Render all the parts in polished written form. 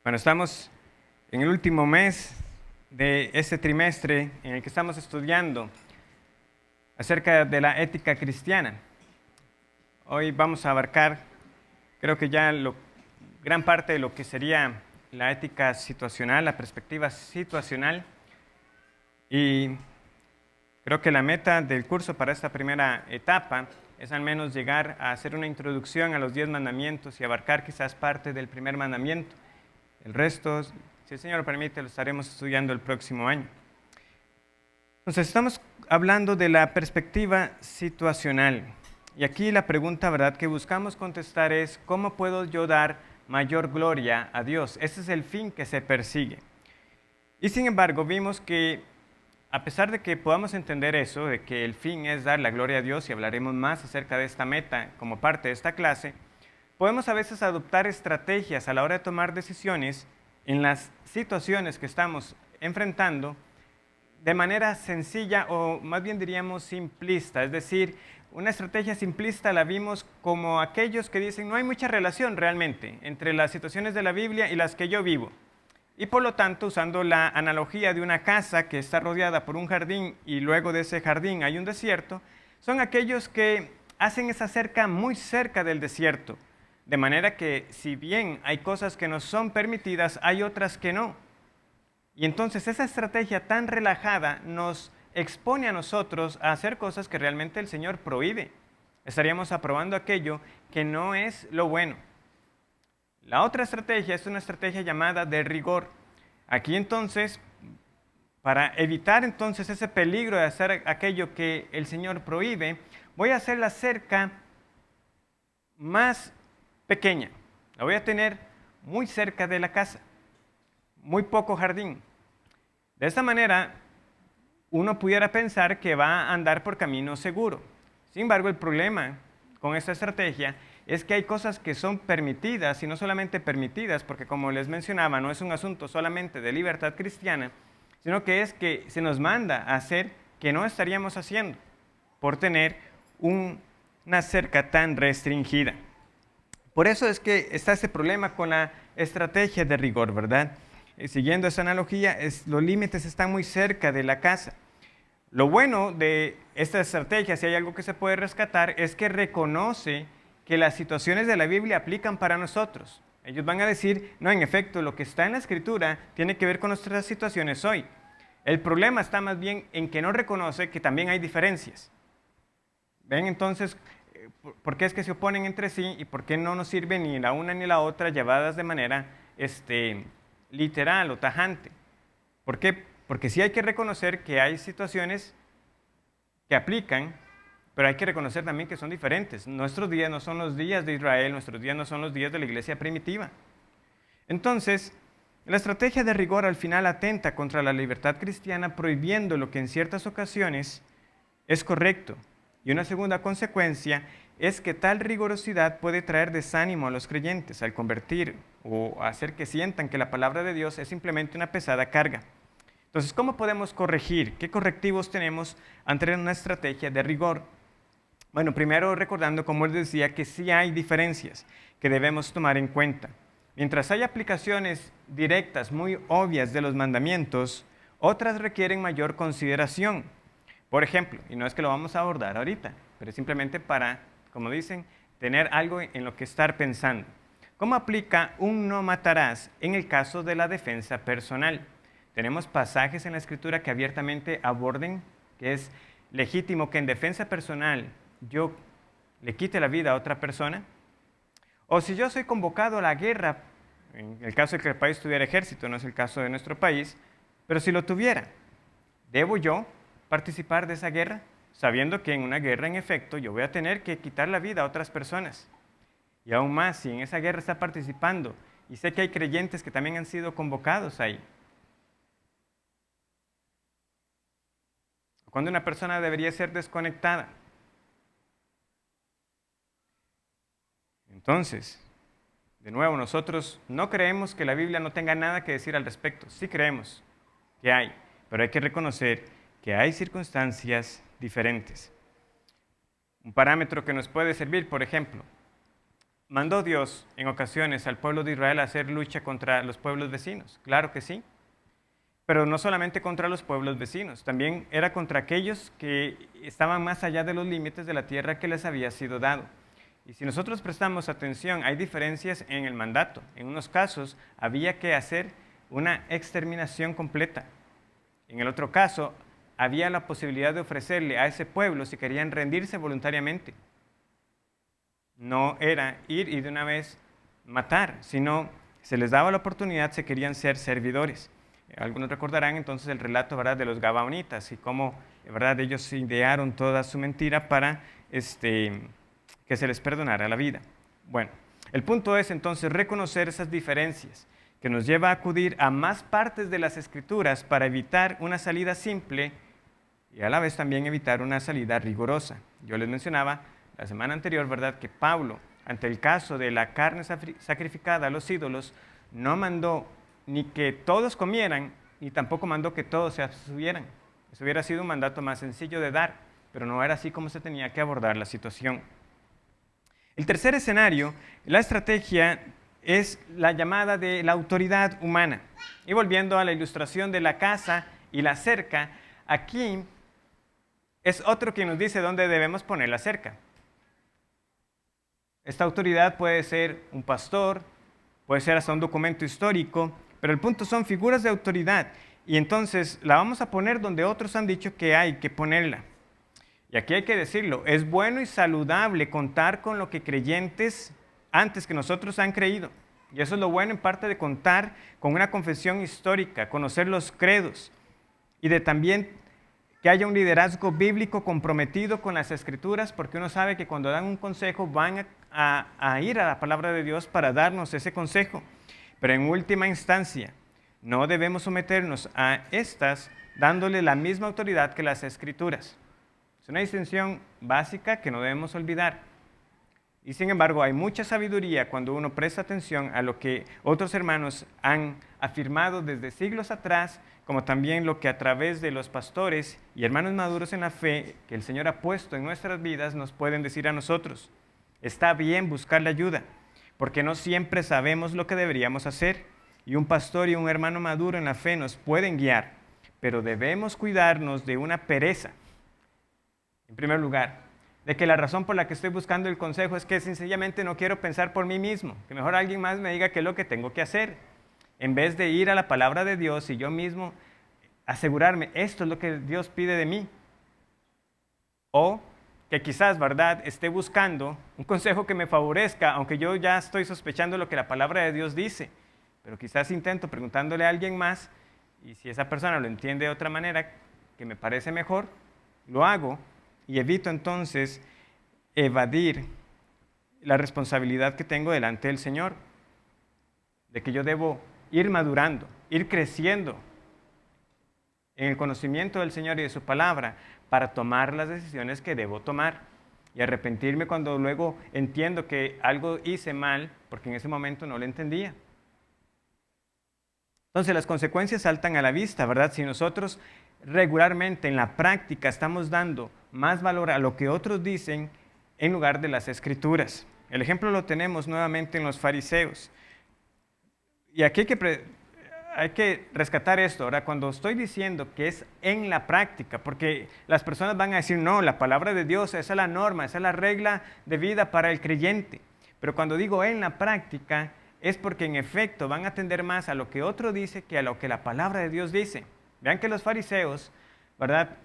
Bueno, estamos en el último mes de este trimestre en el que estamos estudiando acerca de la ética cristiana. Hoy vamos a abarcar, creo que ya gran parte de lo que sería la ética situacional, la perspectiva situacional, y creo que la meta del curso para esta primera etapa es al menos llegar a hacer una introducción a los 10 mandamientos y abarcar quizás parte del primer mandamiento. El resto, si el Señor lo permite, lo estaremos estudiando el próximo año. Entonces, estamos hablando de la perspectiva situacional. Y aquí la pregunta, ¿verdad?, que buscamos contestar es, ¿cómo puedo yo dar mayor gloria a Dios? Ese es el fin que se persigue. Y sin embargo, vimos que a pesar de que podamos entender eso, de que el fin es dar la gloria a Dios, y hablaremos más acerca de esta meta como parte de esta clase, podemos a veces adoptar estrategias a la hora de tomar decisiones en las situaciones que estamos enfrentando de manera sencilla o más bien diríamos simplista. Es decir, una estrategia simplista la vimos como aquellos que dicen no hay mucha relación realmente entre las situaciones de la Biblia y las que yo vivo. Y por lo tanto, usando la analogía de una casa que está rodeada por un jardín y luego de ese jardín hay un desierto, son aquellos que hacen esa cerca muy cerca del desierto. De manera que si bien hay cosas que nos son permitidas, hay otras que no. Y entonces esa estrategia tan relajada nos expone a nosotros a hacer cosas que realmente el Señor prohíbe. Estaríamos aprobando aquello que no es lo bueno. La otra estrategia es una estrategia llamada de rigor. Aquí entonces, para evitar entonces ese peligro de hacer aquello que el Señor prohíbe, voy a hacer la cerca más pequeña. La voy a tener muy cerca de la casa, muy poco jardín. De esta manera, uno pudiera pensar que va a andar por camino seguro. Sin embargo, el problema con esta estrategia es que hay cosas que son permitidas, y no solamente permitidas, porque como les mencionaba, no es un asunto solamente de libertad cristiana, sino que es que se nos manda a hacer que no estaríamos haciendo por tener una cerca tan restringida. Por eso es que está ese problema con la estrategia de rigor, ¿verdad? Siguiendo esa analogía, los límites están muy cerca de la casa. Lo bueno de esta estrategia, si hay algo que se puede rescatar, es que reconoce que las situaciones de la Biblia aplican para nosotros. Ellos van a decir, no, en efecto, lo que está en la Escritura tiene que ver con nuestras situaciones hoy. El problema está más bien en que no reconoce que también hay diferencias. ¿Ven? Entonces, ¿por qué es que se oponen entre sí y por qué no nos sirve ni la una ni la otra llevadas de manera literal o tajante? ¿Por qué? Porque sí hay que reconocer que hay situaciones que aplican, pero hay que reconocer también que son diferentes. Nuestros días no son los días de Israel, nuestros días no son los días de la iglesia primitiva. Entonces, la estrategia de rigor al final atenta contra la libertad cristiana, prohibiendo lo que en ciertas ocasiones es correcto. Y una segunda consecuencia es que tal rigurosidad puede traer desánimo a los creyentes al convertir o hacer que sientan que la palabra de Dios es simplemente una pesada carga. Entonces, ¿cómo podemos corregir? ¿Qué correctivos tenemos ante una estrategia de rigor? Bueno, primero recordando, como les decía, que sí hay diferencias que debemos tomar en cuenta. Mientras hay aplicaciones directas muy obvias de los mandamientos, otras requieren mayor consideración. Por ejemplo, y no es que lo vamos a abordar ahorita, pero simplemente para, como dicen, tener algo en lo que estar pensando. ¿Cómo aplica un no matarás en el caso de la defensa personal? Tenemos pasajes en la Escritura que abiertamente aborden que es legítimo que en defensa personal yo le quite la vida a otra persona. O si yo soy convocado a la guerra, en el caso de que el país tuviera ejército, no es el caso de nuestro país, pero si lo tuviera, ¿debo yo participar de esa guerra? Sabiendo que en una guerra, en efecto, yo voy a tener que quitar la vida a otras personas. Y aún más, si en esa guerra está participando, y sé que hay creyentes que también han sido convocados ahí. ¿Cuándo una persona debería ser desconectada? Entonces, de nuevo, nosotros no creemos que la Biblia no tenga nada que decir al respecto. Sí creemos que hay, pero hay que reconocer que hay circunstancias diferentes. Un parámetro que nos puede servir, por ejemplo, ¿Mandó Dios en ocasiones al pueblo de Israel a hacer lucha contra los pueblos vecinos? Claro que sí. Pero no solamente contra los pueblos vecinos, también era contra aquellos que estaban más allá de los límites de la tierra que les había sido dado. Y si nosotros prestamos atención, hay diferencias en el mandato. En unos casos había que hacer una exterminación completa. En el otro caso, había la posibilidad de ofrecerle a ese pueblo si querían rendirse voluntariamente. No era ir y de una vez matar, sino se les daba la oportunidad si querían ser servidores. Algunos recordarán entonces el relato, ¿verdad?, de los gabaonitas y cómo, ¿verdad?, ellos idearon toda su mentira para que se les perdonara la vida. Bueno, el punto es entonces reconocer esas diferencias que nos lleva a acudir a más partes de las Escrituras para evitar una salida simple y a la vez también evitar una salida rigurosa. Yo les mencionaba la semana anterior, ¿verdad?, que Pablo, ante el caso de la carne sacrificada a los ídolos, no mandó ni que todos comieran, ni tampoco mandó que todos se abstuvieran. Eso hubiera sido un mandato más sencillo de dar, pero no era así como se tenía que abordar la situación. El tercer escenario, la estrategia, es la llamada de la autoridad humana. Y volviendo a la ilustración de la casa y la cerca, aquí es otro quien nos dice dónde debemos poner la cerca. Esta autoridad puede ser un pastor, puede ser hasta un documento histórico, pero el punto son figuras de autoridad y entonces la vamos a poner donde otros han dicho que hay que ponerla. Y aquí hay que decirlo, es bueno y saludable contar con lo que creyentes antes que nosotros han creído. Y eso es lo bueno en parte de contar con una confesión histórica, conocer los credos y de también que haya un liderazgo bíblico comprometido con las Escrituras, porque uno sabe que cuando dan un consejo van a ir a la palabra de Dios para darnos ese consejo. Pero en última instancia, no debemos someternos a estas dándole la misma autoridad que las Escrituras. Es una distinción básica que no debemos olvidar. Y sin embargo, hay mucha sabiduría cuando uno presta atención a lo que otros hermanos han afirmado desde siglos atrás, como también lo que a través de los pastores y hermanos maduros en la fe que el Señor ha puesto en nuestras vidas nos pueden decir a nosotros. Está bien buscar la ayuda, porque no siempre sabemos lo que deberíamos hacer, y un pastor y un hermano maduro en la fe nos pueden guiar, pero debemos cuidarnos de una pereza. En primer lugar, de que la razón por la que estoy buscando el consejo es que sencillamente no quiero pensar por mí mismo, que mejor alguien más me diga qué es lo que tengo que hacer, en vez de ir a la palabra de Dios y yo mismo asegurarme, esto es lo que Dios pide de mí. O que quizás, ¿verdad?, esté buscando un consejo que me favorezca, aunque yo ya estoy sospechando lo que la palabra de Dios dice, pero quizás intento preguntándole a alguien más y si esa persona lo entiende de otra manera que me parece mejor, lo hago y evito entonces evadir la responsabilidad que tengo delante del Señor, de que yo debo ir madurando, ir creciendo en el conocimiento del Señor y de su palabra para tomar las decisiones que debo tomar y arrepentirme cuando luego entiendo que algo hice mal porque en ese momento no lo entendía. Entonces las consecuencias saltan a la vista, ¿verdad? Si nosotros regularmente en la práctica estamos dando más valor a lo que otros dicen en lugar de las Escrituras. El ejemplo lo tenemos nuevamente en los fariseos. Y aquí hay que rescatar esto, ahora cuando estoy diciendo que es en la práctica, porque las personas van a decir, no, la palabra de Dios, esa es la norma, esa es la regla de vida para el creyente. Pero cuando digo en la práctica, es porque en efecto van a atender más a lo que otro dice que a lo que la palabra de Dios dice. Vean que los fariseos, ¿verdad?,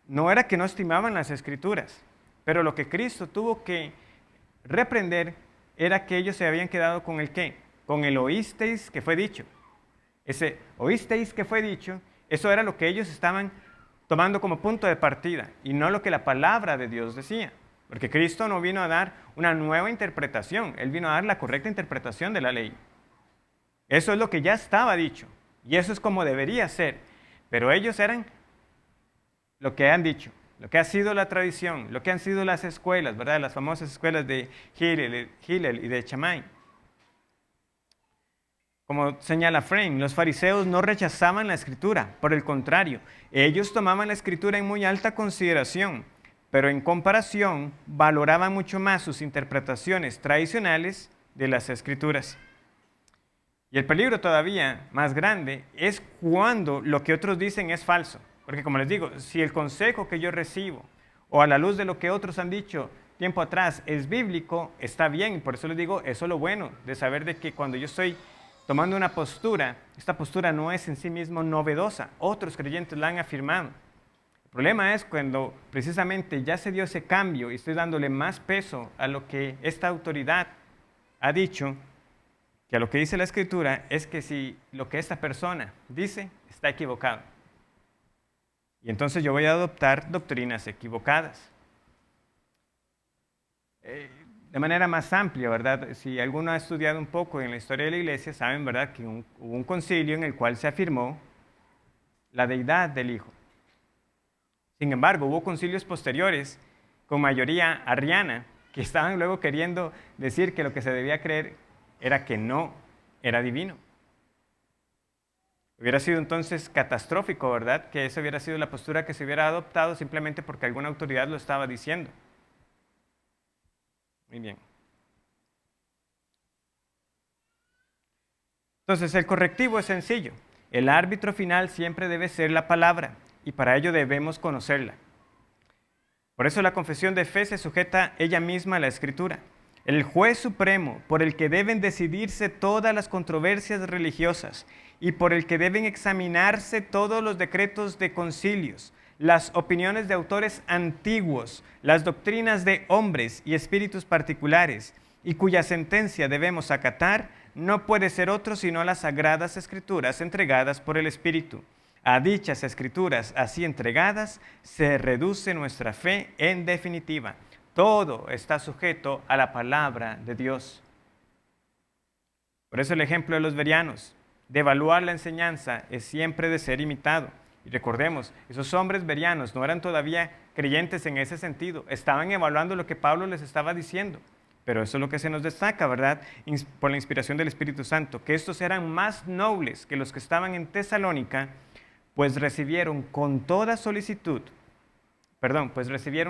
no era que no estimaban las Escrituras, pero lo que Cristo tuvo que reprender era que ellos se habían quedado con el ¿qué? Con el oísteis que fue dicho. Ese oísteis que fue dicho, eso era lo que ellos estaban tomando como punto de partida y no lo que la palabra de Dios decía. Porque Cristo no vino a dar una nueva interpretación, Él vino a dar la correcta interpretación de la ley. Eso es lo que ya estaba dicho y eso es como debería ser. Pero ellos eran lo que han dicho, lo que ha sido la tradición, lo que han sido las escuelas, ¿verdad? Las famosas escuelas de Hillel y de Shammai. Como señala Frame, los fariseos no rechazaban la Escritura, por el contrario, ellos tomaban la Escritura en muy alta consideración, pero en comparación valoraban mucho más sus interpretaciones tradicionales de las Escrituras. Y el peligro todavía más grande es cuando lo que otros dicen es falso. Porque como les digo, si el consejo que yo recibo o a la luz de lo que otros han dicho tiempo atrás es bíblico, está bien. Por eso les digo, eso es lo bueno de saber de que cuando yo estoy tomando una postura, esta postura no es en sí mismo novedosa. Otros creyentes la han afirmado. El problema es cuando precisamente ya se dio ese cambio y estoy dándole más peso a lo que esta autoridad ha dicho, que a lo que dice la Escritura es que si lo que esta persona dice está equivocado. Y entonces yo voy a adoptar doctrinas equivocadas. De manera más amplia, ¿verdad? Si alguno ha estudiado un poco en la historia de la iglesia, saben, ¿verdad?, que hubo un concilio en el cual se afirmó la deidad del Hijo. Sin embargo, hubo concilios posteriores con mayoría arriana que estaban luego queriendo decir que lo que se debía creer era que no era divino. Hubiera sido entonces catastrófico, ¿verdad?, que esa hubiera sido la postura que se hubiera adoptado simplemente porque alguna autoridad lo estaba diciendo. Muy bien. Entonces, el correctivo es sencillo. El árbitro final siempre debe ser la palabra, y para ello debemos conocerla. Por eso la confesión de fe se sujeta ella misma a la Escritura. El juez supremo por el que deben decidirse todas las controversias religiosas y por el que deben examinarse todos los decretos de concilios, las opiniones de autores antiguos, las doctrinas de hombres y espíritus particulares, y cuya sentencia debemos acatar, no puede ser otro sino las sagradas Escrituras entregadas por el Espíritu. A dichas Escrituras así entregadas se reduce nuestra fe en definitiva. Todo está sujeto a la palabra de Dios. Por eso el ejemplo de los bereanos, de evaluar la enseñanza, es siempre de ser imitado. Y recordemos, esos hombres bereanos no eran todavía creyentes en ese sentido, estaban evaluando lo que Pablo les estaba diciendo. Pero eso es lo que se nos destaca, ¿verdad?, por la inspiración del Espíritu Santo, que estos eran más nobles que los que estaban en Tesalónica, pues recibieron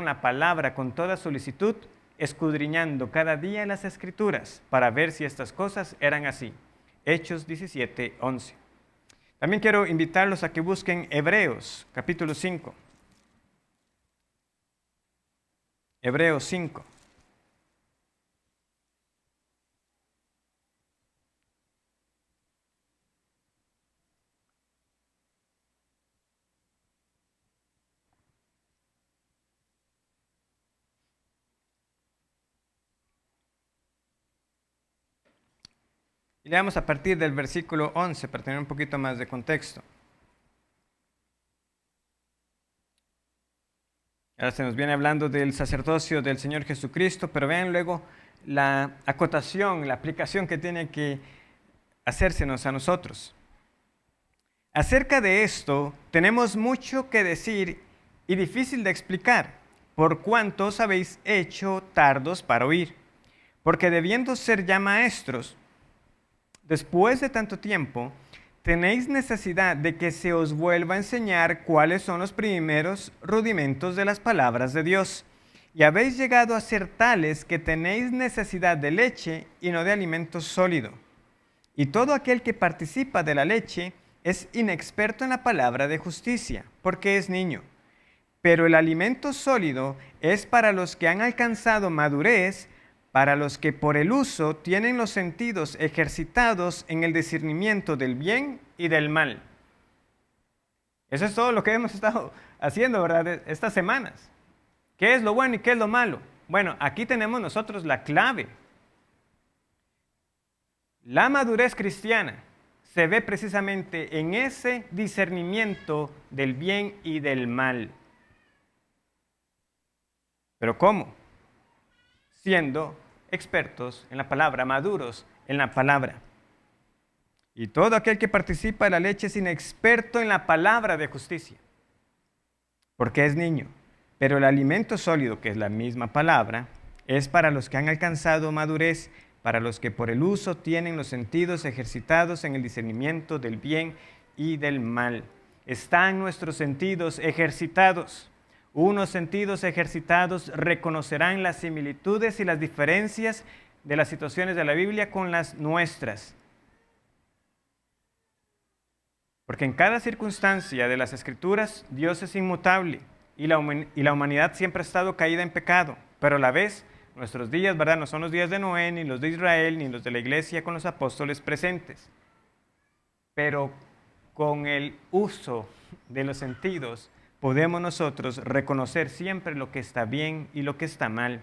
la palabra con toda solicitud, escudriñando cada día las Escrituras para ver si estas cosas eran así. Hechos 17:11. También quiero invitarlos a que busquen Hebreos, capítulo 5. Hebreos 5. Y leamos a partir del versículo 11 para tener un poquito más de contexto. Ahora se nos viene hablando del sacerdocio del Señor Jesucristo, pero vean luego la acotación, la aplicación que tiene que hacérsenos a nosotros. Acerca de esto tenemos mucho que decir y difícil de explicar, por cuanto os habéis hecho tardos para oír, porque debiendo ser ya maestros, después de tanto tiempo, tenéis necesidad de que se os vuelva a enseñar cuáles son los primeros rudimentos de las palabras de Dios. Y habéis llegado a ser tales que tenéis necesidad de leche y no de alimento sólido. Y todo aquel que participa de la leche es inexperto en la palabra de justicia, porque es niño. Pero el alimento sólido es para los que han alcanzado madurez, para los que por el uso tienen los sentidos ejercitados en el discernimiento del bien y del mal. Eso es todo lo que hemos estado haciendo, ¿verdad?, estas semanas. ¿Qué es lo bueno y qué es lo malo? Bueno, aquí tenemos nosotros la clave. La madurez cristiana se ve precisamente en ese discernimiento del bien y del mal. ¿Pero cómo? Siendo expertos en la palabra, maduros en la palabra. Y todo aquel que participa de la leche es inexperto en la palabra de justicia, porque es niño. Pero el alimento sólido, que es la misma palabra, es para los que han alcanzado madurez, para los que por el uso tienen los sentidos ejercitados en el discernimiento del bien y del mal. Están nuestros sentidos ejercitados. Unos sentidos ejercitados reconocerán las similitudes y las diferencias de las situaciones de la Biblia con las nuestras. Porque en cada circunstancia de las Escrituras, Dios es inmutable y la humanidad siempre ha estado caída en pecado, pero a la vez nuestros días, ¿verdad? No son los días de Noé, ni los de Israel, ni los de la iglesia con los apóstoles presentes. Pero con el uso de los sentidos podemos nosotros reconocer siempre lo que está bien y lo que está mal.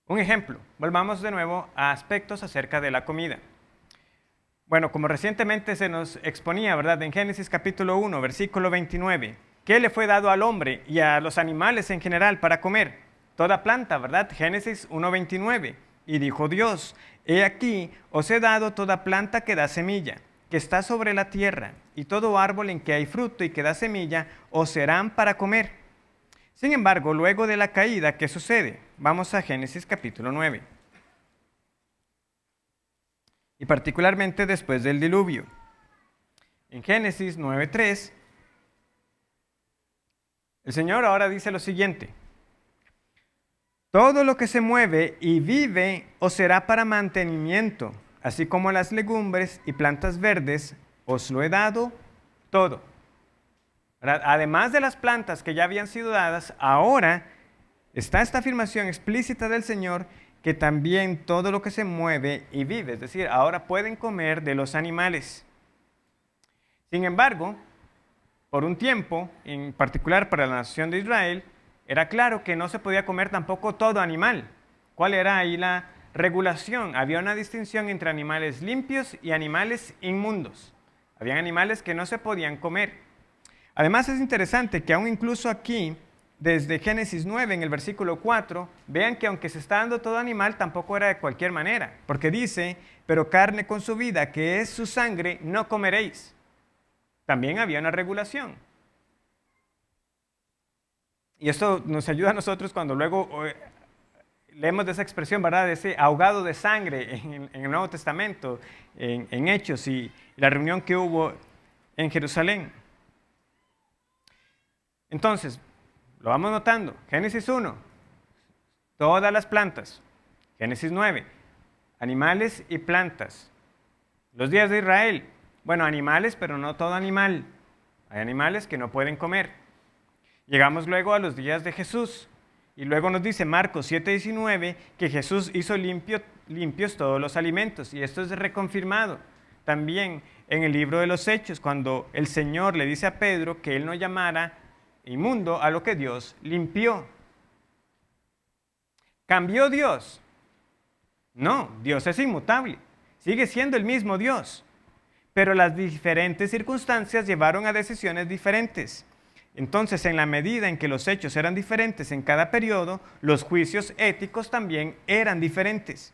Un ejemplo, volvamos de nuevo a aspectos acerca de la comida. Bueno, como recientemente se nos exponía, ¿verdad? En Génesis capítulo 1, versículo 29, ¿qué le fue dado al hombre y a los animales en general para comer? Toda planta, ¿verdad? Génesis 1:29. Y dijo Dios, he aquí, os he dado toda planta que da semilla, que está sobre la tierra, y todo árbol en que hay fruto y que da semilla, os serán para comer. Sin embargo, luego de la caída, ¿qué sucede? Vamos a Génesis capítulo 9. Y particularmente después del diluvio. En Génesis 9:3, el Señor ahora dice lo siguiente: todo lo que se mueve y vive os será para mantenimiento, así como las legumbres y plantas verdes, os lo he dado todo. Además de las plantas que ya habían sido dadas, ahora está esta afirmación explícita del Señor que también todo lo que se mueve y vive, es decir, ahora pueden comer de los animales. Sin embargo, por un tiempo, en particular para la nación de Israel, era claro que no se podía comer tampoco todo animal. ¿Cuál era ahí la regulación? Había una distinción entre animales limpios y animales inmundos. Habían animales que no se podían comer. Además es interesante que aún incluso aquí, desde Génesis 9, en el versículo 4, vean que aunque se está dando todo animal, tampoco era de cualquier manera, porque dice, pero carne con su vida, que es su sangre, no comeréis. También había una regulación. Y esto nos ayuda a nosotros cuando luego leemos de esa expresión, ¿verdad? De ese ahogado de sangre en el Nuevo Testamento, en Hechos y la reunión que hubo en Jerusalén. Entonces, lo vamos notando. Génesis 1, todas las plantas. Génesis 9, animales y plantas. Los días de Israel, bueno, animales, pero no todo animal. Hay animales que no pueden comer. Llegamos luego a los días de Jesús. Y luego nos dice Marcos 7:19 que Jesús hizo limpios todos los alimentos. Y esto es reconfirmado también en el libro de los Hechos, cuando el Señor le dice a Pedro que él no llamara inmundo a lo que Dios limpió. ¿Cambió Dios? No, Dios es inmutable. Sigue siendo el mismo Dios. Pero las diferentes circunstancias llevaron a decisiones diferentes. Entonces, en la medida en que los hechos eran diferentes en cada periodo, los juicios éticos también eran diferentes.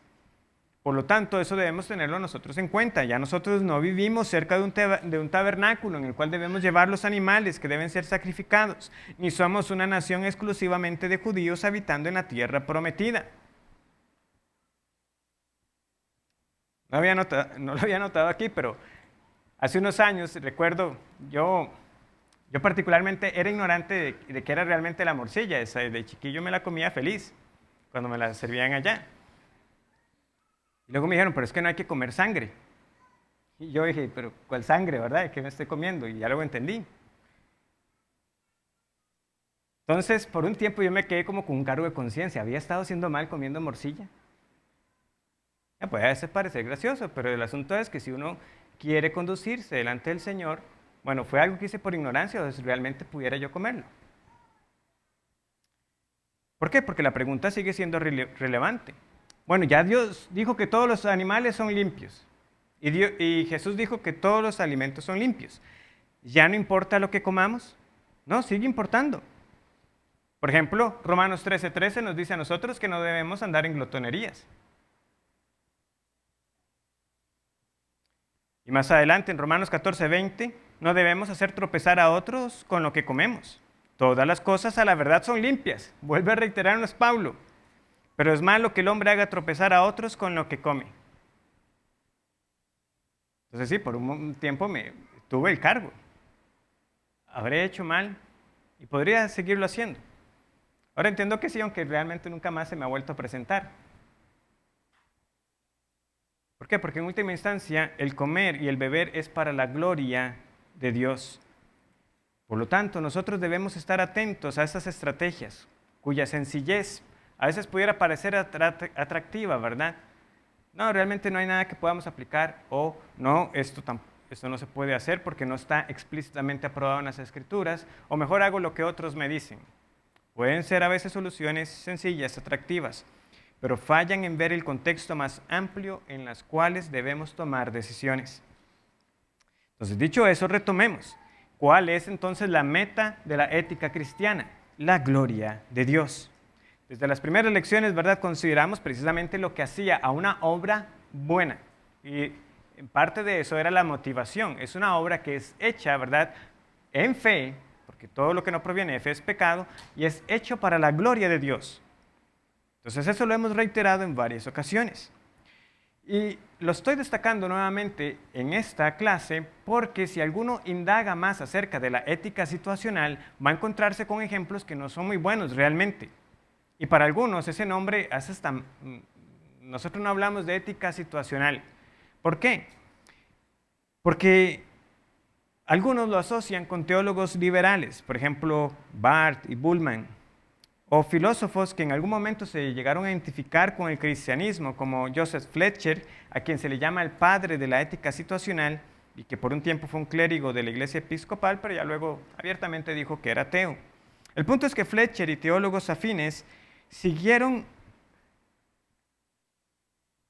Por lo tanto, eso debemos tenerlo nosotros en cuenta. Ya nosotros no vivimos cerca de un tabernáculo en el cual debemos llevar los animales que deben ser sacrificados, ni somos una nación exclusivamente de judíos habitando en la tierra prometida. No lo había notado aquí, pero hace unos años, recuerdo, yo particularmente era ignorante de qué era realmente la morcilla. De chiquillo me la comía feliz cuando me la servían allá. Y luego me dijeron, pero es que no hay que comer sangre. Y yo dije, pero ¿cuál sangre, verdad? ¿Qué me estoy comiendo? Y ya luego entendí. Entonces, por un tiempo yo me quedé como con un cargo de conciencia. ¿Había estado haciendo mal comiendo morcilla? Puede a veces parecer gracioso, pero el asunto es que si uno quiere conducirse delante del Señor, bueno, fue algo que hice por ignorancia, o si realmente pudiera yo comerlo. ¿Por qué? Porque la pregunta sigue siendo relevante. Bueno, ya Dios dijo que todos los animales son limpios. Y Jesús dijo que todos los alimentos son limpios. ¿Ya no importa lo que comamos? No, sigue importando. Por ejemplo, Romanos 13:13 nos dice a nosotros que no debemos andar en glotonerías. Y más adelante, en Romanos 14:20, no debemos hacer tropezar a otros con lo que comemos. Todas las cosas a la verdad son limpias. Vuelve a reiterarnos Pablo. Pero es malo que el hombre haga tropezar a otros con lo que come. Entonces sí, por un tiempo tuve el cargo. ¿Habré hecho mal? y podría seguirlo haciendo. Ahora entiendo que sí, aunque realmente nunca más se me ha vuelto a presentar. ¿Por qué? Porque en última instancia el comer y el beber es para la gloria de Dios. Por lo tanto, nosotros debemos estar atentos a estas estrategias, cuya sencillez a veces pudiera parecer atractiva, ¿verdad? No, realmente no hay nada que podamos aplicar o no, esto no se puede hacer porque no está explícitamente aprobado en las Escrituras, o mejor hago lo que otros me dicen. Pueden ser a veces soluciones sencillas, atractivas, pero fallan en ver el contexto más amplio en las cuales debemos tomar decisiones. Entonces, dicho eso, retomemos. ¿Cuál es entonces la meta de la ética cristiana? La gloria de Dios. Desde las primeras lecciones, ¿verdad?, consideramos precisamente lo que hacía a una obra buena. Y en parte de eso era la motivación. Es una obra que es hecha, ¿verdad?, en fe, porque todo lo que no proviene de fe es pecado, y es hecho para la gloria de Dios. Entonces eso lo hemos reiterado en varias ocasiones. Y lo estoy destacando nuevamente en esta clase porque si alguno indaga más acerca de la ética situacional, va a encontrarse con ejemplos que no son muy buenos realmente. Y para algunos ese nombre hace hasta... Nosotros no hablamos de ética situacional. ¿Por qué? Porque algunos lo asocian con teólogos liberales, por ejemplo, Barth y Bullman, o filósofos que en algún momento se llegaron a identificar con el cristianismo, como Joseph Fletcher, a quien se le llama el padre de la ética situacional, y que por un tiempo fue un clérigo de la iglesia episcopal, pero ya luego abiertamente dijo que era ateo. El punto es que Fletcher y teólogos afines siguieron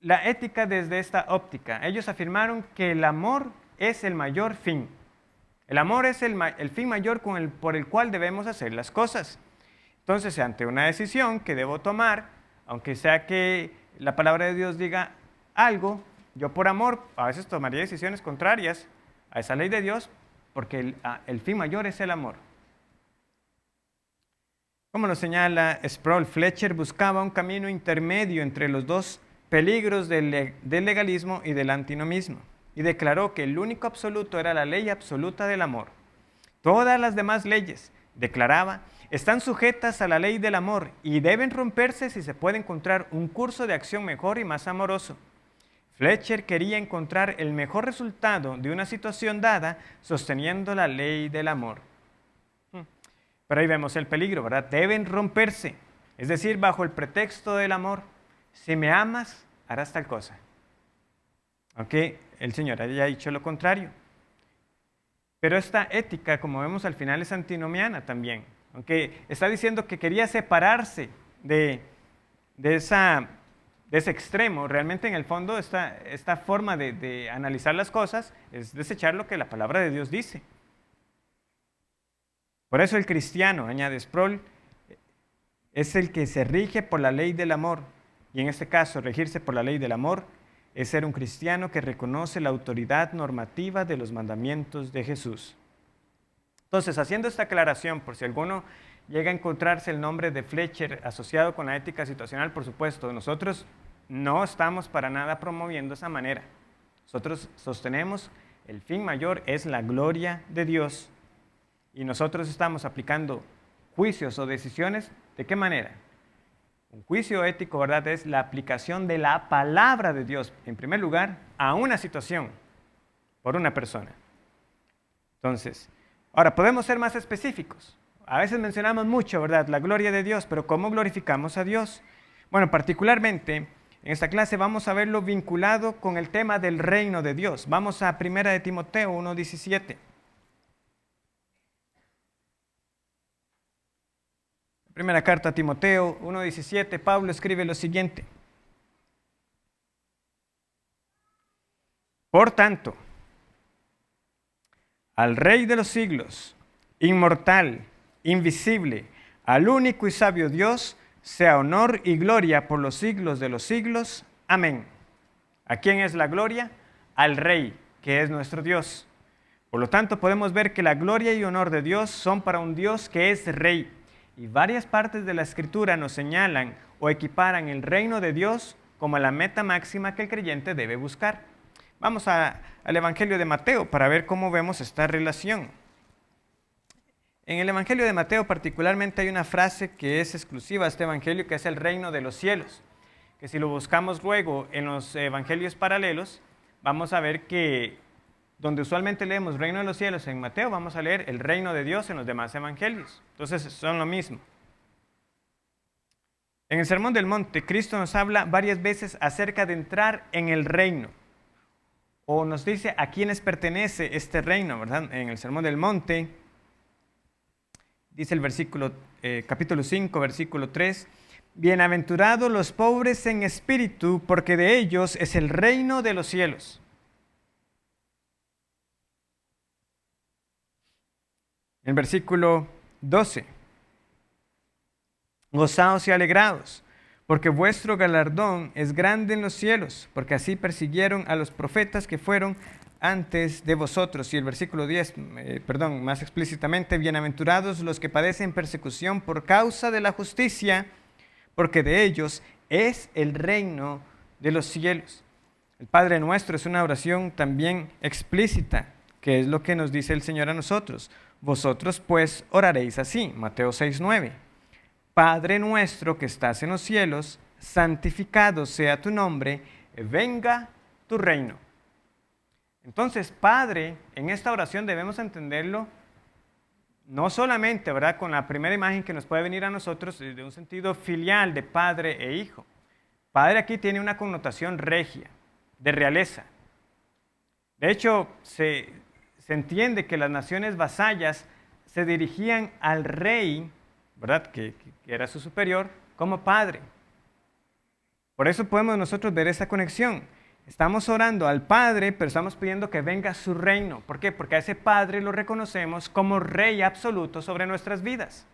la ética desde esta óptica. Ellos afirmaron que el amor es el mayor fin. El amor es el fin mayor por el cual debemos hacer las cosas. Entonces, ante una decisión que debo tomar, aunque sea que la palabra de Dios diga algo, yo por amor a veces tomaría decisiones contrarias a esa ley de Dios, porque el fin mayor es el amor. Como lo señala Sproul, Fletcher buscaba un camino intermedio entre los dos peligros del legalismo y del antinomismo, y declaró que el único absoluto era la ley absoluta del amor. Todas las demás leyes, declaraba, están sujetas a la ley del amor y deben romperse si se puede encontrar un curso de acción mejor y más amoroso. Fletcher quería encontrar el mejor resultado de una situación dada sosteniendo la ley del amor. Pero ahí vemos el peligro, ¿verdad? Deben romperse, es decir, bajo el pretexto del amor. Si me amas, harás tal cosa. Aunque el Señor haya dicho lo contrario. Pero esta ética, como vemos al final, es antinomiana también. Aunque está diciendo que quería separarse de ese extremo, realmente en el fondo esta forma de analizar las cosas es desechar lo que la palabra de Dios dice. Por eso el cristiano, añade Sproul, es el que se rige por la ley del amor. Y en este caso, regirse por la ley del amor es ser un cristiano que reconoce la autoridad normativa de los mandamientos de Jesús. Entonces, haciendo esta aclaración, por si alguno llega a encontrarse el nombre de Fletcher asociado con la ética situacional, por supuesto, nosotros no estamos para nada promoviendo esa manera. Nosotros sostenemos el fin mayor es la gloria de Dios y nosotros estamos aplicando juicios o decisiones, ¿de qué manera? Un juicio ético, ¿verdad?, es la aplicación de la palabra de Dios, en primer lugar, a una situación por una persona. Entonces, ahora, podemos ser más específicos. A veces mencionamos mucho, ¿verdad?, la gloria de Dios, pero ¿cómo glorificamos a Dios? Bueno, particularmente en esta clase vamos a verlo vinculado con el tema del reino de Dios. Vamos a 1 de Timoteo 1:17. Primera carta a Timoteo 1:17, Pablo escribe lo siguiente. Por tanto, al Rey de los siglos, inmortal, invisible, al único y sabio Dios, sea honor y gloria por los siglos de los siglos. Amén. ¿A quién es la gloria? Al Rey, que es nuestro Dios. Por lo tanto, podemos ver que la gloria y honor de Dios son para un Dios que es Rey. Y varias partes de la Escritura nos señalan o equiparan el reino de Dios como la meta máxima que el creyente debe buscar. Vamos al Evangelio de Mateo para ver cómo vemos esta relación. En el Evangelio de Mateo particularmente hay una frase que es exclusiva a este Evangelio, que es el reino de los cielos, que si lo buscamos luego en los Evangelios paralelos, vamos a ver que donde usualmente leemos reino de los cielos en Mateo, vamos a leer el reino de Dios en los demás Evangelios. Entonces son lo mismo. En el Sermón del Monte, Cristo nos habla varias veces acerca de entrar en el reino, o nos dice a quiénes pertenece este reino, ¿verdad? En el Sermón del Monte, dice el versículo, capítulo 5, versículo 3, bienaventurados los pobres en espíritu, porque de ellos es el reino de los cielos. El versículo 12, gozaos y alegraos, porque vuestro galardón es grande en los cielos, porque así persiguieron a los profetas que fueron antes de vosotros. Y el versículo 10, más explícitamente, bienaventurados los que padecen persecución por causa de la justicia, porque de ellos es el reino de los cielos. El Padre Nuestro es una oración también explícita, que es lo que nos dice el Señor a nosotros. Vosotros pues oraréis así, Mateo 6:9. Padre nuestro que estás en los cielos, santificado sea tu nombre, venga tu reino. Entonces, Padre, en esta oración debemos entenderlo no solamente, ¿verdad?, con la primera imagen que nos puede venir a nosotros de un sentido filial de padre e hijo. Padre aquí tiene una connotación regia, de realeza. De hecho, se entiende que las naciones vasallas se dirigían al rey, ¿verdad?, que era su superior, como padre. Por eso podemos nosotros ver esa conexión. Estamos orando al Padre, pero estamos pidiendo que venga su reino. ¿Por qué? Porque a ese Padre lo reconocemos como Rey absoluto sobre nuestras vidas.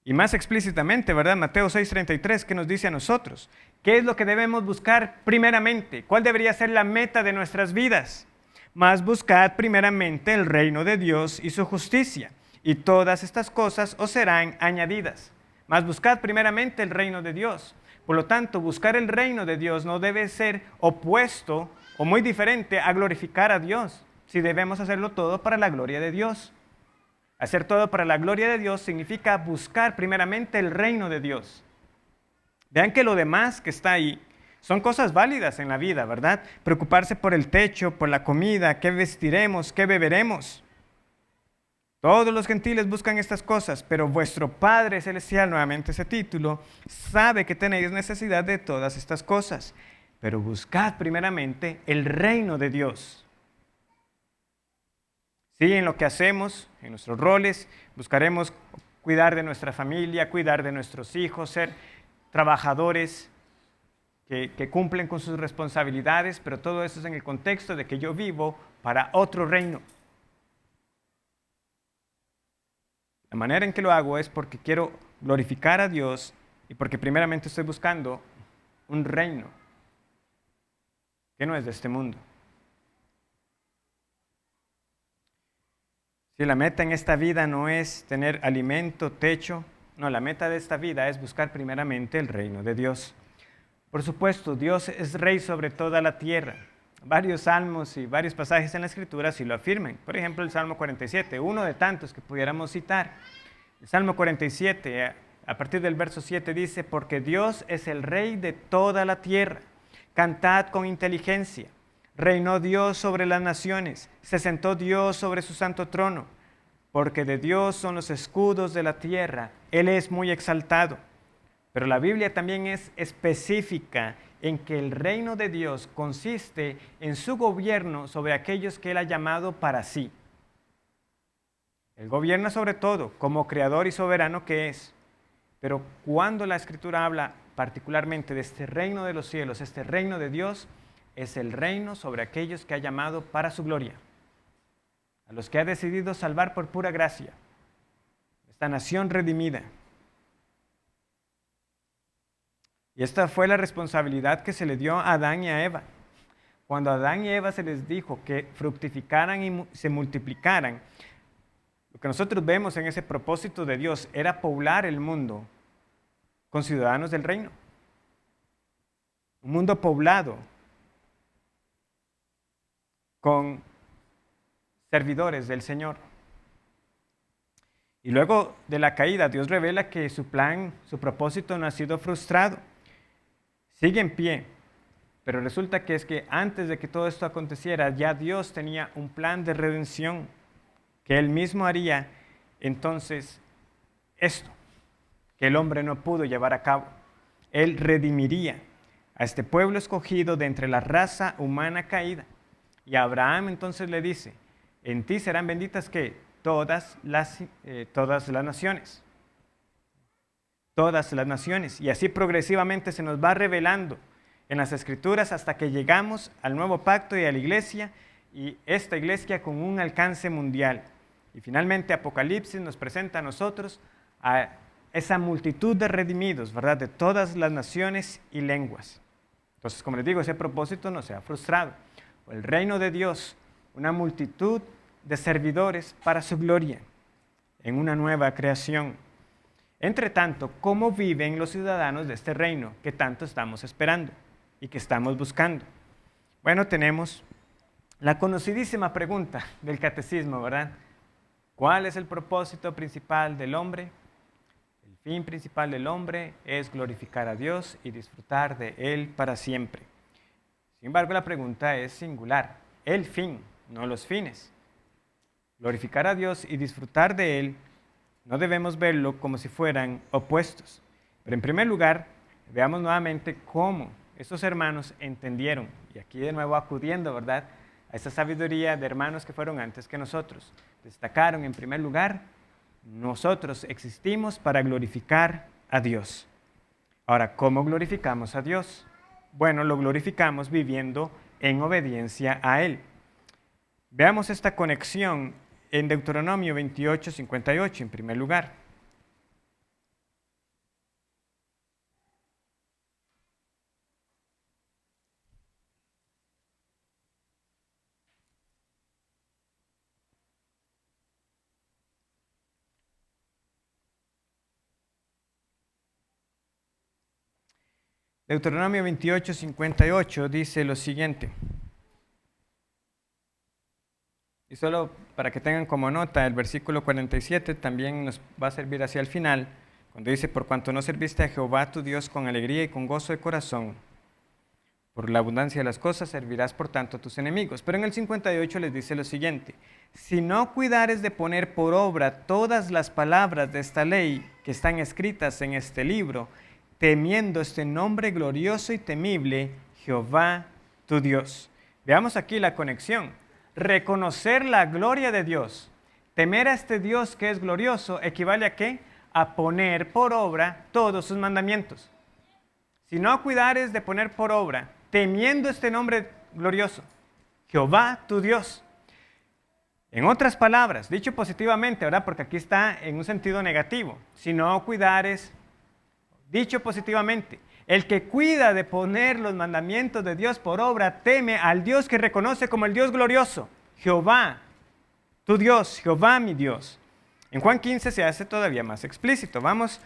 Y más explícitamente, ¿verdad? Mateo 6:33, ¿qué nos dice a nosotros? ¿Qué es lo que debemos buscar primeramente? ¿Cuál debería ser la meta de nuestras vidas? Mas buscad primeramente el reino de Dios y su justicia, y todas estas cosas os serán añadidas. Mas buscad primeramente el reino de Dios. Por lo tanto, buscar el reino de Dios no debe ser opuesto o muy diferente a glorificar a Dios, si debemos hacerlo todo para la gloria de Dios. Hacer todo para la gloria de Dios significa buscar primeramente el reino de Dios. Vean que lo demás que está ahí son cosas válidas en la vida, ¿verdad? Preocuparse por el techo, por la comida, qué vestiremos, qué beberemos. Todos los gentiles buscan estas cosas, pero vuestro Padre Celestial, nuevamente ese título, sabe que tenéis necesidad de todas estas cosas. Pero buscad primeramente el reino de Dios. Sí, en lo que hacemos, en nuestros roles, buscaremos cuidar de nuestra familia, cuidar de nuestros hijos, ser trabajadores que cumplen con sus responsabilidades, pero todo eso es en el contexto de que yo vivo para otro reino. La manera en que lo hago es porque quiero glorificar a Dios y porque primeramente estoy buscando un reino que no es de este mundo. Si la meta en esta vida no es tener alimento, techo, no, la meta de esta vida es buscar primeramente el reino de Dios. Por supuesto, Dios es rey sobre toda la tierra. Varios salmos y varios pasajes en la Escritura sí lo afirman. Por ejemplo, el Salmo 47, uno de tantos que pudiéramos citar. El Salmo 47, a partir del verso 7 dice, porque Dios es el rey de toda la tierra. Cantad con inteligencia. Reinó Dios sobre las naciones. Se sentó Dios sobre su santo trono. Porque de Dios son los escudos de la tierra. Él es muy exaltado. Pero la Biblia también es específica en que el reino de Dios consiste en su gobierno sobre aquellos que Él ha llamado para sí. Él gobierna sobre todo como creador y soberano que es. Pero cuando la Escritura habla particularmente de este reino de los cielos, este reino de Dios, es el reino sobre aquellos que ha llamado para su gloria. A los que ha decidido salvar por pura gracia. Esta nación redimida. Y esta fue la responsabilidad que se le dio a Adán y a Eva. Cuando a Adán y Eva se les dijo que fructificaran y se multiplicaran, lo que nosotros vemos en ese propósito de Dios era poblar el mundo con ciudadanos del reino. Un mundo poblado con servidores del Señor. Y luego de la caída, Dios revela que su plan, su propósito no ha sido frustrado. Sigue en pie, pero resulta que es que antes de que todo esto aconteciera, ya Dios tenía un plan de redención que Él mismo haría entonces esto, que el hombre no pudo llevar a cabo. Él redimiría a este pueblo escogido de entre la raza humana caída. Y Abraham entonces le dice, en ti serán benditas ¿qué? Todas las naciones. Todas las naciones. Y así progresivamente se nos va revelando en las Escrituras hasta que llegamos al nuevo pacto y a la iglesia, y esta iglesia con un alcance mundial. Y finalmente Apocalipsis nos presenta a nosotros a esa multitud de redimidos, ¿verdad? De todas las naciones y lenguas. Entonces, como les digo, ese propósito no se ha frustrado. El reino de Dios, una multitud de servidores para su gloria, en una nueva creación. Entre tanto, ¿cómo viven los ciudadanos de este reino que tanto estamos esperando y que estamos buscando? Bueno, tenemos la conocidísima pregunta del catecismo, ¿verdad? ¿Cuál es el propósito principal del hombre? El fin principal del hombre es glorificar a Dios y disfrutar de Él para siempre. Sin embargo, la pregunta es singular. El fin, no los fines. Glorificar a Dios y disfrutar de Él, no debemos verlo como si fueran opuestos. Pero en primer lugar, veamos nuevamente cómo estos hermanos entendieron, y aquí de nuevo acudiendo, ¿verdad?, a esta sabiduría de hermanos que fueron antes que nosotros. Destacaron en primer lugar, nosotros existimos para glorificar a Dios. Ahora, ¿cómo glorificamos a Dios? Bueno, lo glorificamos viviendo en obediencia a Él. Veamos esta conexión en Deuteronomio 28:58 en primer lugar. Deuteronomio 28:58 dice lo siguiente. Y solo para que tengan como nota, el versículo 47 también nos va a servir hacia el final, cuando dice, por cuanto no serviste a Jehová tu Dios con alegría y con gozo de corazón, por la abundancia de las cosas servirás por tanto a tus enemigos. Pero en el 58 les dice lo siguiente, si no cuidares de poner por obra todas las palabras de esta ley que están escritas en este libro, temiendo este nombre glorioso y temible, Jehová tu Dios. Veamos aquí la conexión. Reconocer la gloria de Dios, temer a este Dios que es glorioso, equivale a ¿qué? A poner por obra todos sus mandamientos. Si no cuidares de poner por obra, temiendo este nombre glorioso, Jehová tu Dios. En otras palabras, dicho positivamente, ¿verdad? Porque aquí está en un sentido negativo. Si no cuidares, dicho positivamente, el que cuida de poner los mandamientos de Dios por obra, teme al Dios que reconoce como el Dios glorioso, Jehová, tu Dios, Jehová mi Dios. En Juan 15 se hace todavía más explícito. Vamos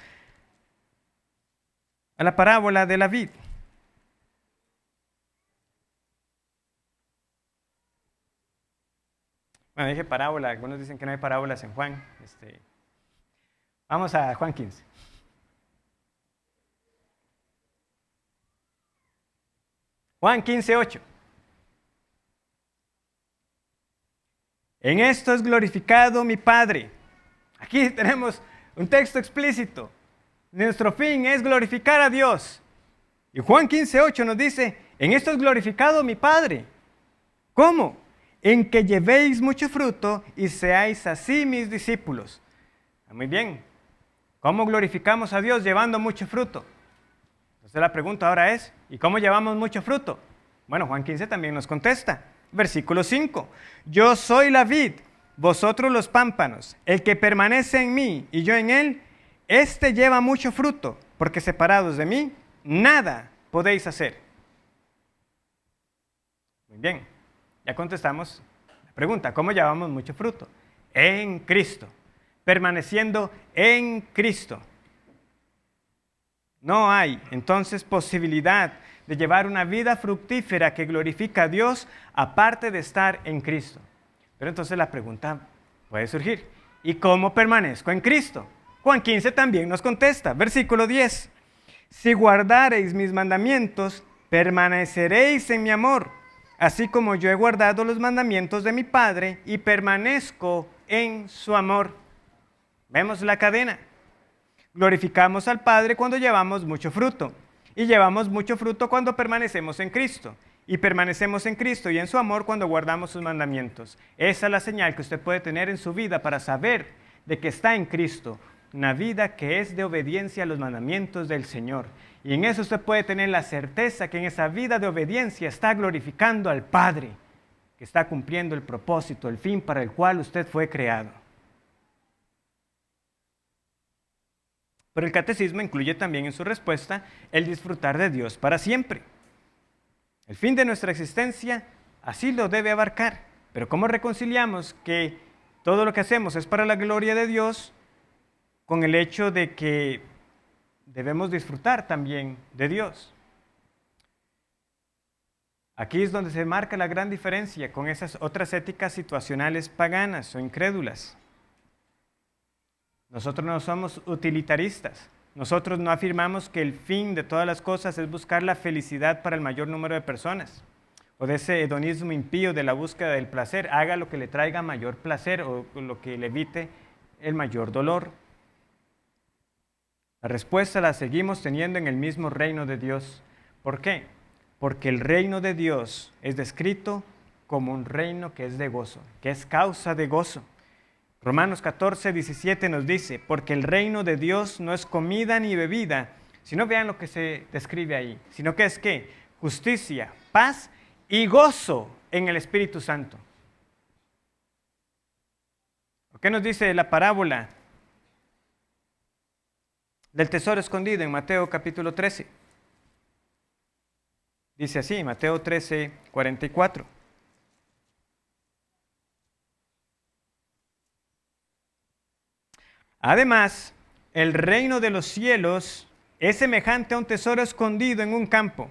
a la parábola de la vid. Bueno, dije parábola, algunos dicen que no hay parábolas en Juan. Vamos a Juan 15. Juan 15:8. En esto es glorificado mi Padre. Aquí tenemos un texto explícito. Nuestro fin es glorificar a Dios. Y Juan 15:8 nos dice, en esto es glorificado mi Padre. ¿Cómo? En que llevéis mucho fruto y seáis así mis discípulos. Muy bien. ¿Cómo glorificamos a Dios llevando mucho fruto? Entonces la pregunta ahora es, ¿y cómo llevamos mucho fruto? Bueno, Juan 15 también nos contesta. Versículo 5. Yo soy la vid, vosotros los pámpanos. El que permanece en mí y yo en él, éste lleva mucho fruto, porque separados de mí, nada podéis hacer. Muy bien, ya contestamos la pregunta, ¿cómo llevamos mucho fruto? En Cristo, permaneciendo en Cristo. No hay entonces posibilidad de llevar una vida fructífera que glorifica a Dios aparte de estar en Cristo. Pero entonces la pregunta puede surgir, ¿y cómo permanezco en Cristo? Juan 15 también nos contesta, versículo 10. Si guardareis mis mandamientos, permaneceréis en mi amor, así como yo he guardado los mandamientos de mi Padre y permanezco en su amor. Vemos la cadena. Glorificamos al Padre cuando llevamos mucho fruto, y llevamos mucho fruto cuando permanecemos en Cristo, y permanecemos en Cristo y en su amor cuando guardamos sus mandamientos. Esa es la señal que usted puede tener en su vida para saber de que está en Cristo, una vida que es de obediencia a los mandamientos del Señor. Y en eso usted puede tener la certeza que en esa vida de obediencia está glorificando al Padre, que está cumpliendo el propósito, el fin para el cual usted fue creado. Pero el catecismo incluye también en su respuesta el disfrutar de Dios para siempre. El fin de nuestra existencia así lo debe abarcar. Pero ¿cómo reconciliamos que todo lo que hacemos es para la gloria de Dios con el hecho de que debemos disfrutar también de Dios? Aquí es donde se marca la gran diferencia con esas otras éticas situacionales paganas o incrédulas. Nosotros no somos utilitaristas. Nosotros no afirmamos que el fin de todas las cosas es buscar la felicidad para el mayor número de personas. O de ese hedonismo impío de la búsqueda del placer. Haga lo que le traiga mayor placer o lo que le evite el mayor dolor. La respuesta la seguimos teniendo en el mismo reino de Dios. ¿Por qué? Porque el reino de Dios es descrito como un reino que es de gozo, que es causa de gozo. Romanos 14, 17 nos dice, porque el reino de Dios no es comida ni bebida, sino vean lo que se describe ahí, sino que es ¿qué? Justicia, paz y gozo en el Espíritu Santo. ¿Qué nos dice la parábola del tesoro escondido en Mateo capítulo 13? Dice así, Mateo 13, 44. Además, el reino de los cielos es semejante a un tesoro escondido en un campo,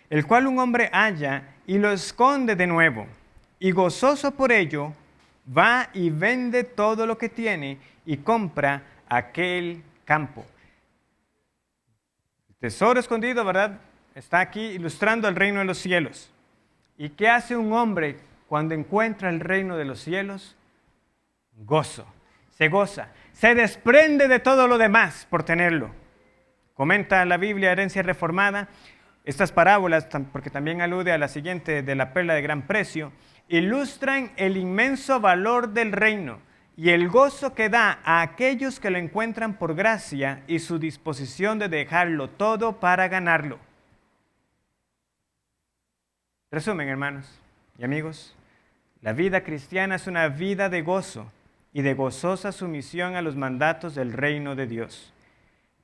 el cual un hombre halla y lo esconde de nuevo, y gozoso por ello, va y vende todo lo que tiene y compra aquel campo. El tesoro escondido, ¿verdad? Está aquí ilustrando el reino de los cielos. ¿Y qué hace un hombre cuando encuentra el reino de los cielos? Gozo, se goza, se desprende de todo lo demás por tenerlo. Comenta la Biblia Herencia Reformada, estas parábolas, porque también alude a la siguiente de la perla de gran precio, ilustran el inmenso valor del reino y el gozo que da a aquellos que lo encuentran por gracia y su disposición de dejarlo todo para ganarlo. Resumen, hermanos y amigos, la vida cristiana es una vida de gozo y de gozosa sumisión a los mandatos del reino de Dios.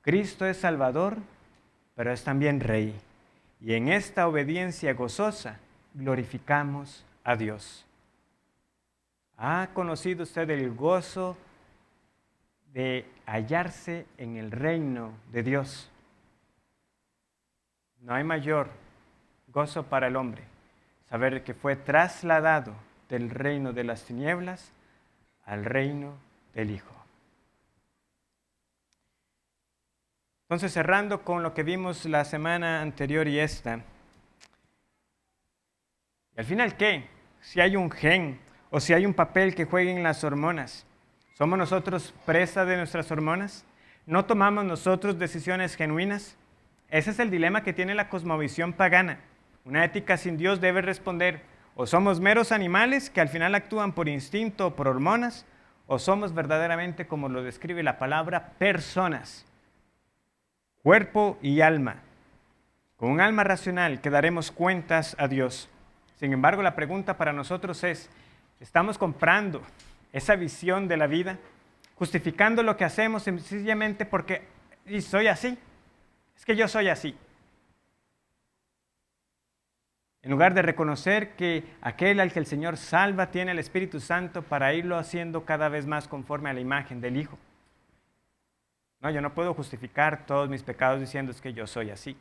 Cristo es Salvador, pero es también Rey. Y en esta obediencia gozosa glorificamos a Dios. ¿Ha conocido usted el gozo de hallarse en el reino de Dios? No hay mayor gozo para el hombre saber que fue trasladado del reino de las tinieblas al reino del Hijo. Entonces, cerrando con lo que vimos la semana anterior y esta, ¿y al final qué? Si hay un gen o si hay un papel que jueguen las hormonas, ¿somos nosotros presa de nuestras hormonas? ¿No tomamos nosotros decisiones genuinas? Ese es el dilema que tiene la cosmovisión pagana. Una ética sin Dios debe responder, o somos meros animales que al final actúan por instinto o por hormonas, o somos verdaderamente, como lo describe la palabra, personas, cuerpo y alma, con un alma racional que daremos cuentas a Dios. Sin embargo, la pregunta para nosotros es, ¿estamos comprando esa visión de la vida, justificando lo que hacemos sencillamente porque soy así? Es que yo soy así. En lugar de reconocer que aquel al que el Señor salva tiene el Espíritu Santo para irlo haciendo cada vez más conforme a la imagen del Hijo. No, yo no puedo justificar todos mis pecados diciendo es que yo soy así.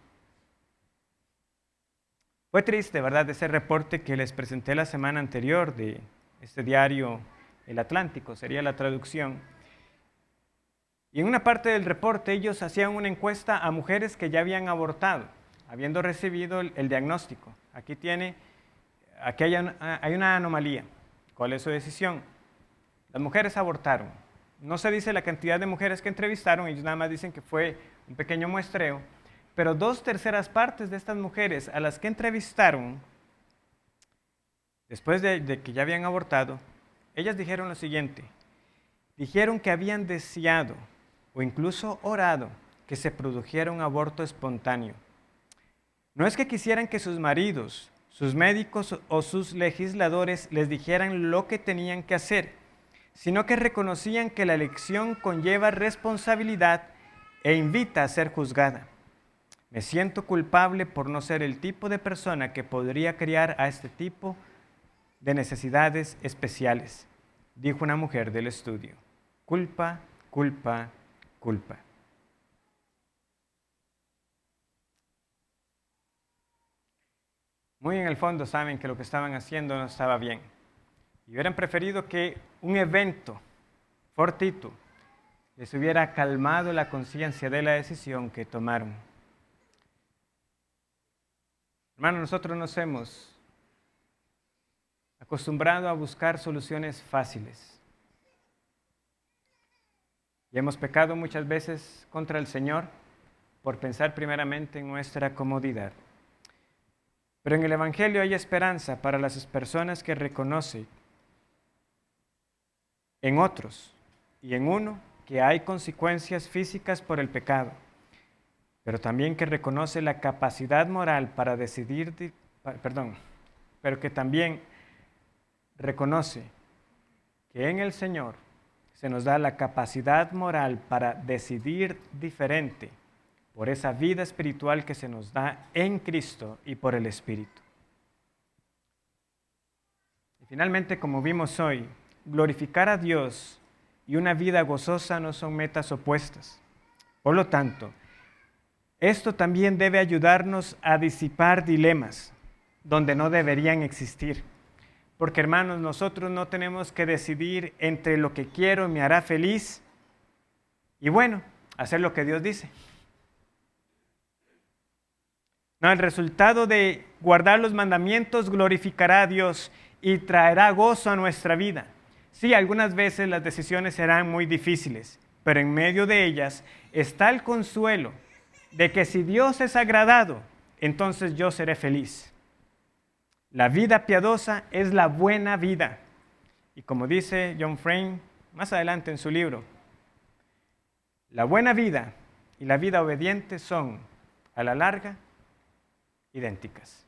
Fue triste, ¿verdad?, ese reporte que les presenté la semana anterior de este diario El Atlántico, sería la traducción. Y en una parte del reporte ellos hacían una encuesta a mujeres que ya habían abortado, habiendo recibido el diagnóstico. Aquí hay una anomalía. ¿Cuál es su decisión? Las mujeres abortaron. No se dice la cantidad de mujeres que entrevistaron, ellos nada más dicen que fue un pequeño muestreo, pero 2/3 partes de estas mujeres a las que entrevistaron, después de que ya habían abortado, ellas dijeron lo siguiente: dijeron que habían deseado o incluso orado que se produjera un aborto espontáneo. No es que quisieran que sus maridos, sus médicos o sus legisladores les dijeran lo que tenían que hacer, sino que reconocían que la elección conlleva responsabilidad e invita a ser juzgada. Me siento culpable por no ser el tipo de persona que podría criar a este tipo de necesidades especiales, dijo una mujer del estudio. Culpa, culpa, culpa. Muy en el fondo saben que lo que estaban haciendo no estaba bien. Y hubieran preferido que un evento fortuito les hubiera calmado la conciencia de la decisión que tomaron. Hermanos, nosotros nos hemos acostumbrado a buscar soluciones fáciles. Y hemos pecado muchas veces contra el Señor por pensar primeramente en nuestra comodidad. Pero en el Evangelio hay esperanza para las personas que reconocen en otros y en uno que hay consecuencias físicas por el pecado, pero también que reconoce la capacidad moral para decidir, pero que también reconoce que en el Señor se nos da la capacidad moral para decidir diferente por esa vida espiritual que se nos da en Cristo y por el Espíritu. Y finalmente, como vimos hoy, glorificar a Dios y una vida gozosa no son metas opuestas. Por lo tanto, esto también debe ayudarnos a disipar dilemas donde no deberían existir. Porque, hermanos, nosotros no tenemos que decidir entre lo que quiero me hará feliz y, bueno, hacer lo que Dios dice. No, el resultado de guardar los mandamientos glorificará a Dios y traerá gozo a nuestra vida. Sí, algunas veces las decisiones serán muy difíciles, pero en medio de ellas está el consuelo de que si Dios es agradado, entonces yo seré feliz. La vida piadosa es la buena vida. Y como dice John Frame más adelante en su libro, la buena vida y la vida obediente son, a la larga, idénticas.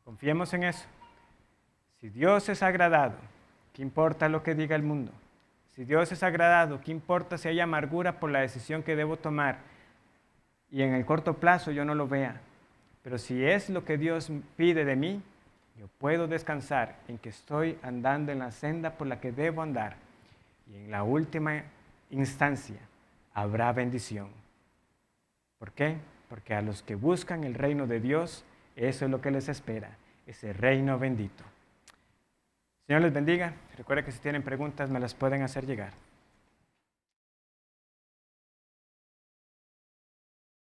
Confiemos en eso. Si Dios es agradado, ¿qué importa lo que diga el mundo? Si Dios es agradado, ¿qué importa si hay amargura por la decisión que debo tomar y en el corto plazo yo no lo vea? Pero si es lo que Dios pide de mí, yo puedo descansar en que estoy andando en la senda por la que debo andar y en la última instancia habrá bendición. ¿Por qué? Porque a los que buscan el reino de Dios, eso es lo que les espera, ese reino bendito. Señor les bendiga. Recuerda que si tienen preguntas me las pueden hacer llegar.